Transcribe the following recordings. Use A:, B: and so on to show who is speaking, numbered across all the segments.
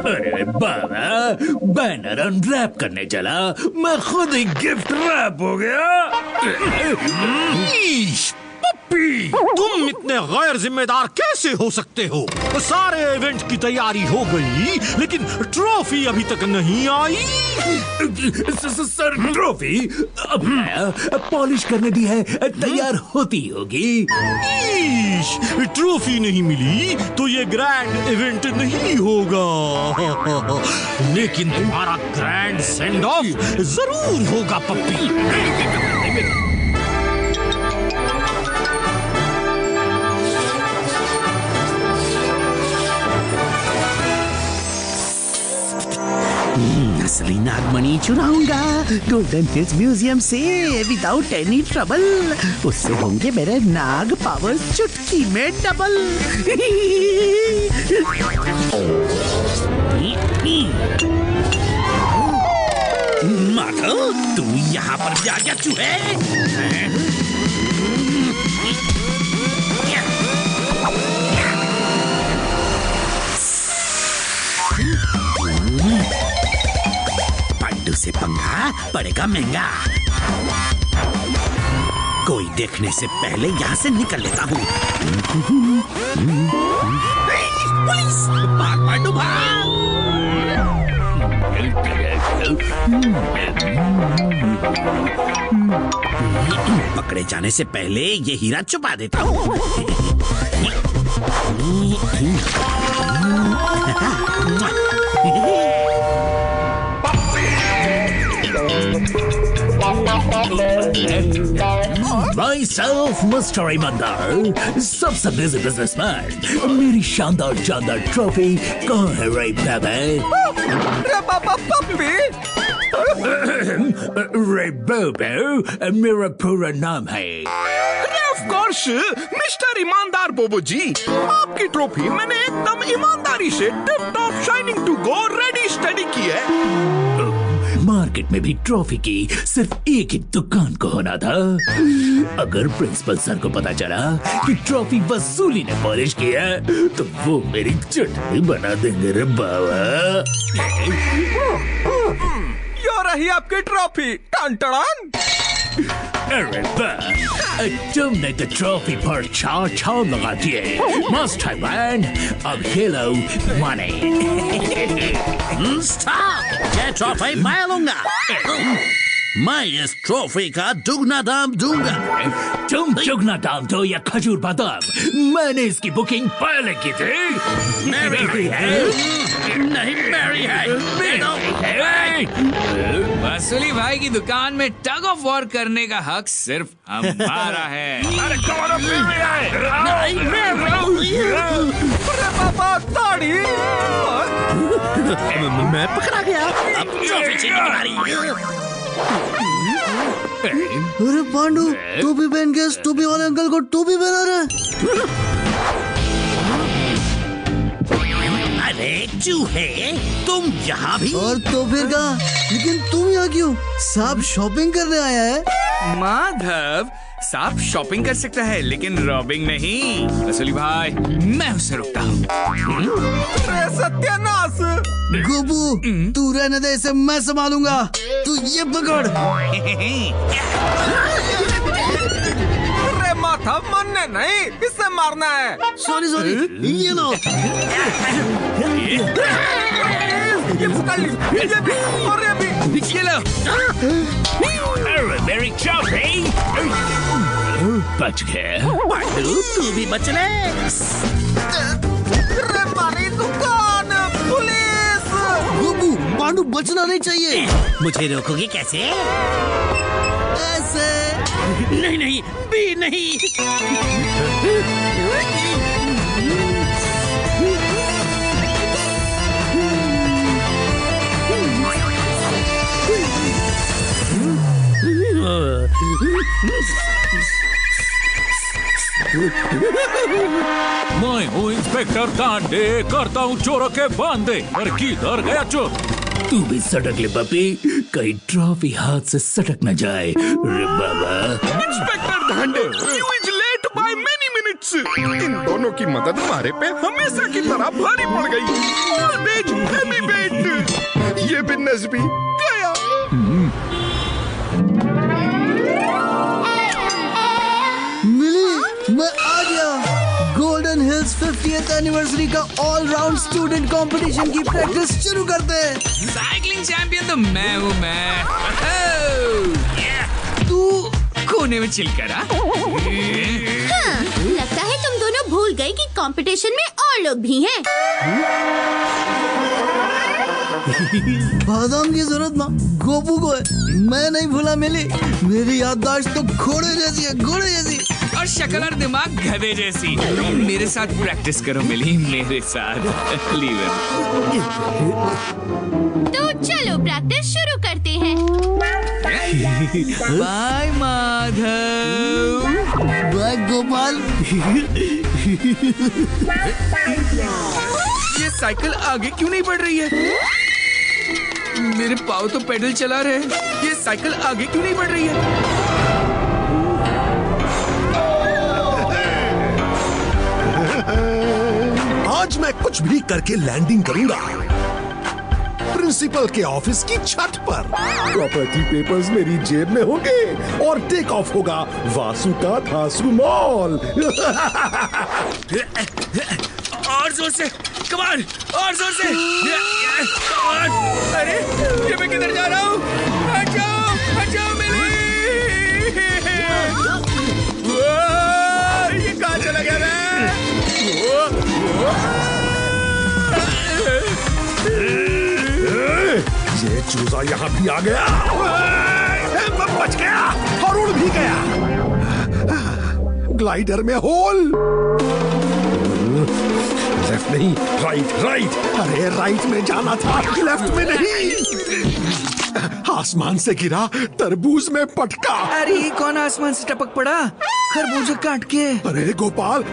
A: अरे बाबा, banner unwrap करने चला, मैं खुद ही गिफ्ट रैप हो गया।
B: पप्पी, तुम इतने गैर जिम्मेदार कैसे हो सकते हो? सारे इवेंट की तैयारी हो गई, लेकिन ट्रॉफी अभी तक नहीं आई।
A: सर, ट्रॉफी अब पॉलिश करने दी है, तैयार होती होगी।
B: ट्रॉफी नहीं मिली तो ये ग्रैंड इवेंट नहीं होगा, लेकिन तुम्हारा ग्रैंड सेंड ऑफ जरूर होगा पप्पी।
C: असली नागमणि चुराऊंगा गोल्डन हिल्स म्यूजियम से विदाउट एनी ट्रबल। उससे होंगे मेरे नाग पावर्स चुटकी में डबल।
A: माधव, तू यहाँ पर जा गया चूहे? से पंगा पड़ेगा महंगा। कोई देखने से पहले यहाँ से निकल लेता हूँ। पुलिस! भाग पांडु भाग! पकड़े जाने से पहले ये हीरा छुपा देता हूँ। Myself, Mr. ईमानदार, सबसे बिजी बिजनेसमैन। मेरी शानदार शानदार ट्रॉफी कहाँ है रे बेबे? रे बेबे मेरा पूरा नाम है।
D: ऑफ कोर्स मिस्टर ईमानदार बोबो जी, आपकी ट्रॉफी मैंने एकदम ईमानदारी से tip top shining to go ready study की है।
A: मार्केट में भी ट्रॉफी की सिर्फ एक ही दुकान को होना था। अगर प्रिंसिपल सर को पता चला कि ट्रॉफी वसूली ने पॉलिश की है, तो वो मेरी चटनी बना देंगे रे बाबा।
D: यो रही आपकी ट्रॉफी। Ton ton.
A: अरे वाह, तुमने तो ट्रॉफी पर छाव लगा दिए। मस्त है बैंड। अब ये लो मनी।
C: स्टॉप! ये ट्रॉफी मैं लूंगा। मैं इस ट्रॉफी का दुगना दाम दूंगा।
A: तुम दुगना दाम दो या खजूर बादाम, मैंने इसकी बुकिंग पहले की थी।
C: मेरी है। नहीं मेरी है।
E: वसूली भाई की दुकान में टग ऑफ वॉर करने का हक सिर्फ हमारा है।
D: अरे कौन है?
C: पापा ताड़ी। मैं पकड़ा गया। अब ट्रॉफी छीनने की बारी।
F: अरे पांडु, टोपी पहन के टोपी वाले अंकल को टोपी पहना रहा।
C: अरे चूहे, तुम यहाँ भी?
F: और तो फिर का, लेकिन तुम यहाँ क्यों? सांप शॉपिंग करने आया है।
E: माधव, सांप शॉपिंग कर सकता है लेकिन रॉबिंग नहीं। वसूली भाई, मैं उसे रुकता हूँ।
D: सत्यानाश!
F: गोबू, तू रहने दे, इसे मैं संभालूंगा। तू ये पकड़।
D: अरे माधव, मरने नहीं, इससे मारना है।
F: सॉरी, ये लो।
D: ये पकड़ ली, ये भी, और ये भी।
E: ये लो।
A: अरे मेरी ट्रॉफी बच गया।
C: पांडु, तू भी बच ले।
D: अरे मारी दुकान, पुलिस!
F: गोबू, पांडु बचना नहीं चाहिए।
C: मुझे रोकोगे कैसे?
F: ऐसे।
C: नहीं, भी नहीं।
A: मैं हूँ इंस्पेक्टर तांडे, करता हूँ चोरों के बांधे। और किधर गया चोर? तू भी सटक ले पपी, कहीं ट्रॉफी हाथ से सटक न जाए रे बाबा।
D: Inspector Dhande, you is late by many minutes. Congrats! इन दोनों की मदद हमारे पे हमेशा की तरह भारी पड़ गई। Always heavy weight. ये बिजनेस भी गया।
F: मिली, मैं आ गया। गोल्डन हिल्स 50th एनिवर्सरी का ऑल राउंड स्टूडेंट कंपटीशन की प्रैक्टिस शुरू करते हैं।
E: साइकिलिंग चैंपियन तो मैं हूँ मैं। तू कोने में चिल करा।
G: हाँ, लगता है तुम दोनों भूल गए कि कंपटीशन में और लोग भी हैं।
F: बादाम की जरूरत ना गोपू को है। मैं नहीं भूला मिली। मेरी याददाश्त तो घोड़े जैसी है, घोड़े जैसी।
E: और शक्ल और दिमाग गधे जैसी। मेरे साथ प्रैक्टिस करो मिली, मेरे साथ।
G: तो चलो प्रैक्टिस शुरू करते हैं।
E: बाय माधव।
F: बाय गोपाल।
E: ये साइकिल आगे क्यों नहीं बढ़ रही है? मेरे पाँव तो पेडल चला रहे हैं। ये साइकिल आगे क्यों नहीं बढ़ रही है?
H: आज मैं कुछ भी करके लैंडिंग करूंगा प्रिंसिपल के ऑफिस की छत पर। प्रॉपर्टी पेपर्स मेरी जेब में होंगे और टेक ऑफ होगा वासु का धासु मॉल।
E: और जोर से, कम ऑन, और जोर से। अरे ये मैं किधर जा रहा हूँ? हट जाओ मिली। ये कहाँ चला गया मैं?
H: ये चूजा यहाँ भी आ गया। मैं बच गया और उड़ भी गया। ग्लाइडर में होल। लेफ्ट नहीं, राइट। अरे राइट में जाना था, लेफ्ट में नहीं। आसमान से गिरा, तरबूज में पटका।
E: अरे कौन आसमान से टपक पड़ा? खरबूजा काट के।
H: अरे गोपाल,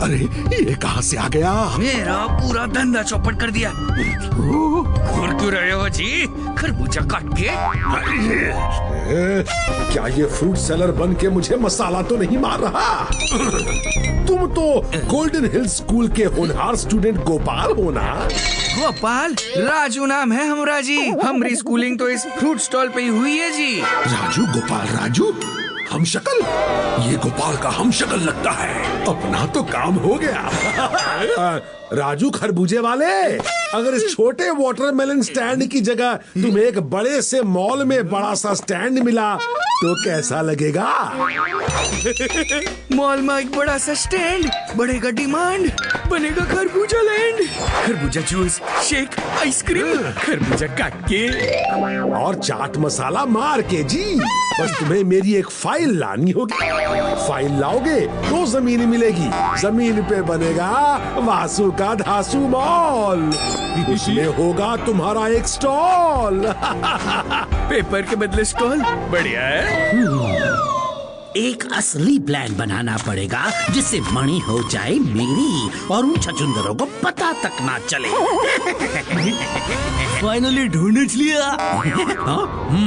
H: अरे ये कहाँ से आ गया?
E: मेरा पूरा धंधा चौपट कर दिया। घूर क्यों रहे हो जी? खरबूजा काट के।
H: क्या ये फ्रूट सेलर बन के मुझे मसाला तो नहीं मार रहा? तुम तो गोल्डन हिल्स स्कूल के होनहार स्टूडेंट गोपाल हो ना?
E: गोपाल? राजू नाम है हमारा जी। हमारी स्कूलिंग तो इस फ्रूट स्टॉल पे ही हुई है जी।
H: राजू, गोपाल राजू हम शक्ल। ये गोपाल का हम शक्ल लगता है। अपना तो काम हो गया। राजू खरबूजे वाले, अगर इस छोटे वाटरमेलन स्टैंड की जगह तुम्हें एक बड़े से मॉल में बड़ा सा स्टैंड मिला तो कैसा लगेगा?
E: मॉल में एक बड़ा सा स्टैंड, बढ़ेगा डिमांड, बनेगा खरबूजा लैंड। खरबूजा जूस, शेक, आइसक्रीम, खरबूजा काट के
H: और चाट मसाला मार के जी। बस तुम्हें मेरी एक फाइल लानी होगी। फाइल लाओगे तो जमीन मिलेगी। जमीन पे बनेगा वासु का धासु मॉल। उसमें होगा तुम्हारा एक स्टॉल।
E: पेपर के बदले स्टॉल, बढ़िया है।
C: एक असली प्लान बनाना पड़ेगा जिससे मणि हो जाए मेरी और उन छछुंदरों को पता तक ना चले।
F: फाइनली ढूंढ लिया।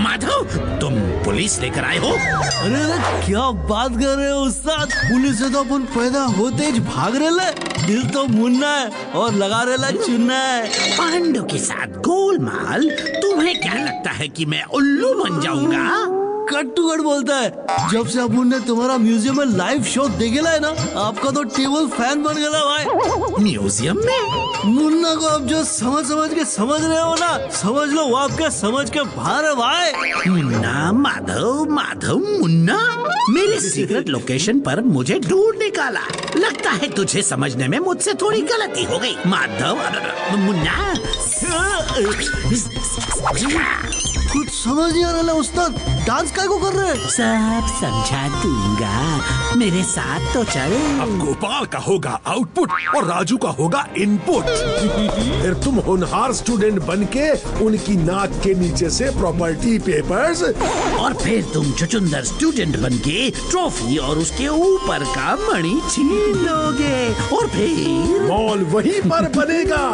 C: माधव, तुम पुलिस लेकर आए हो?
F: अरे क्या बात कर रहे हो उस्ताद? पुलिस से तो अपन पैदा होते ही भाग रहे। दिल तो मुन्ना है और लगा रहे चुनना है।
C: पांडु के साथ गोलमाल। तुम्हें क्या लगता है कि मैं उल्लू बन जाऊंगा?
F: कट टू कट बोलता है। जब से अपन ने तुम्हारा म्यूजियम में लाइव शो देखेला है ना, आपका तो टेबल फैन बन गया भाई।
C: म्यूजियम में
F: मुन्ना को आप जो समझ के समझ रहे हो ना, समझ लो वो आपके समझ के बाहर है भाई।
C: मुन्ना, माधव मुन्ना मेरे सीक्रेट लोकेशन पर मुझे ढूंढ निकाला। लगता है तुझे समझने में मुझसे थोड़ी गलती हो गई। माधव, मुन्ना
F: कुछ समझ नहीं आ रहा उस्ताद। डांस काय को कर रहे हैं?
C: सब समझा दूंगा, मेरे साथ तो चल।
H: अब गोपाल का होगा आउटपुट और राजू का होगा इनपुट। फिर तुम होनहार स्टूडेंट बनके उनकी नाक के नीचे से प्रॉपर्टी पेपर्स,
C: और फिर तुम चुचुंदर स्टूडेंट बनके ट्रॉफी और उसके ऊपर का मणि छीन लोगे। और फिर
H: मॉल वहीं पर बनेगा।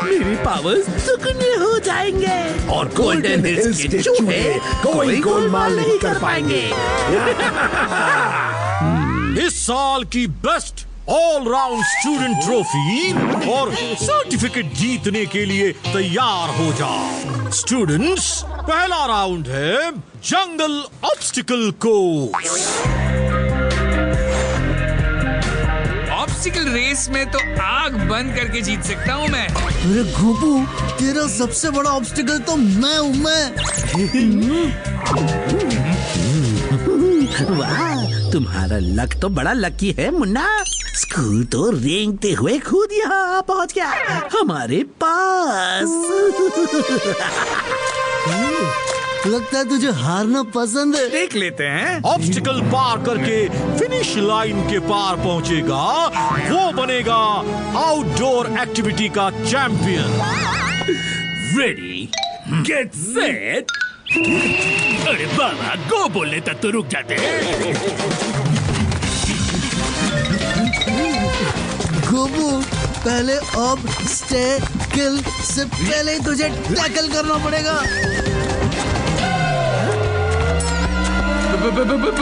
C: मेरी पावर्स दुगने हो जाएंगे और गोल्डन हिल्स के चूहे कोई गोलमाल नहीं कर पाएंगे।
B: इस साल की best all round student trophy और सर्टिफिकेट जीतने के लिए तैयार हो जाओ। स्टूडेंट्स, पहला राउंड है जंगल ऑब्स्टिकल कोर्स।
E: ऑब्स्टिकल रेस में तो आग बंद करके जीत सकता हूँ मैं।
F: अरे घोपू, तेरा सबसे बड़ा ऑब्स्टिकल तो मैं हूँ
C: वाह, तुम्हारा लक तो बड़ा लकी है मुन्ना। स्कूल तो रेंगते हुए खुद यहाँ पहुँच गया हमारे पास।
F: लगता है तुझे हारना पसंद है।
E: देख लेते हैं।
B: ऑब्स्टिकल पार करके फिनिश लाइन के पार पहुंचेगा, वो बनेगा आउटडोर एक्टिविटी का चैंपियन।
A: Ready, get set. अरे बाबा, गो बोलने तक तो रुक जाते।
F: गोबू, पहले ऑब्स्टिकल से पहले ही तुझे टैकल करना पड़ेगा।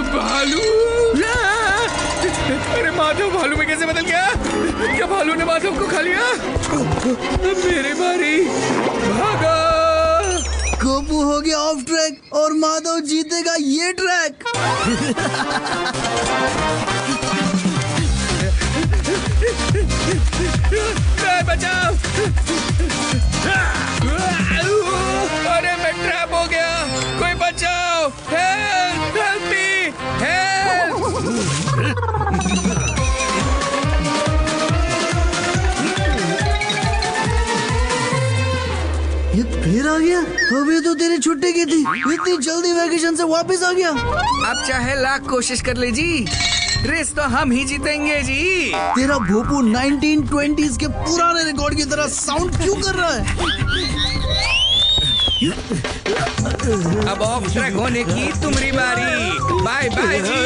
E: भालू! अरे माधव, भालू में कैसे बदल गया? क्या भालू ने माधव को खा लिया? मेरे बारी, भागा!
F: गोबू हो गया ऑफ ट्रैक और माधव जीतेगा ये ट्रैक।
E: बचाओ! अरे मैं ट्रैप हो गया, कोई बचाओ! हेल्प! Help me! हेल्प!
F: ये फिर आ गया? अभी तो तेरी छुट्टी की थी, इतनी जल्दी वैकेशन से वापस आ गया।
E: आप चाहे लाख कोशिश कर ले जी, रेस तो हम ही जीतेंगे जी।
F: तेरा भोपू 1920s के पुराने रिकॉर्ड की तरह साउंड क्यों कर रहा है?
E: अब ऑफ ट्रैक होने की तुम्हारी बारी। बाय बाय जी।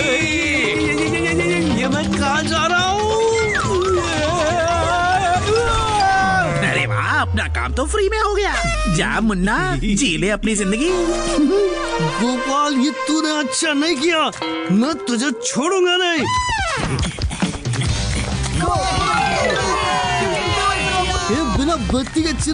F: ये मैं कहाँ जा रहा हूँ?
C: अरे वाह, अपना काम तो फ्री में हो गया। जा मुन्ना, जी ले अपनी जिंदगी।
F: गोपाल, ये तूने अच्छा नहीं किया, मैं तुझे छोड़ूंगा नहीं। ये बिना बत्ती के